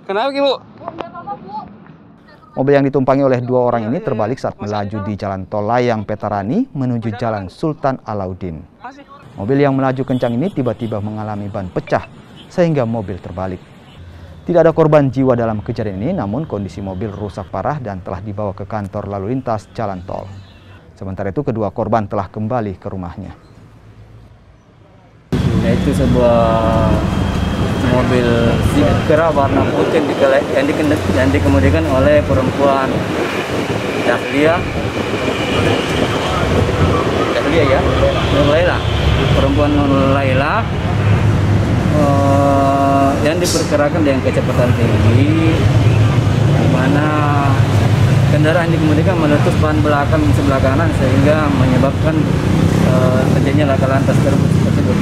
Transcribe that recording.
Kenapa, Ibu? Mobil yang ditumpangi oleh dua orang ini terbalik saat melaju di jalan tol layang Petarani menuju jalan Sultan Alauddin. Mobil yang melaju kencang ini tiba-tiba mengalami ban pecah sehingga mobil terbalik. Tidak ada korban jiwa dalam kejadian ini, namun kondisi mobil rusak parah dan telah dibawa ke kantor lalu lintas jalan tol. Sementara itu kedua korban telah kembali ke rumahnya. Itu sebuah mobil Civic Kera warna putih yang dikemudikan oleh perempuan Dahlia ya, Laila, perempuan Laila yang diperkirakan dengan kecepatan tinggi, di mana kendaraan yang dikemudikan meletus ban belakang sebelah kanan sehingga menyebabkan terjadinya laka lantas tersebut.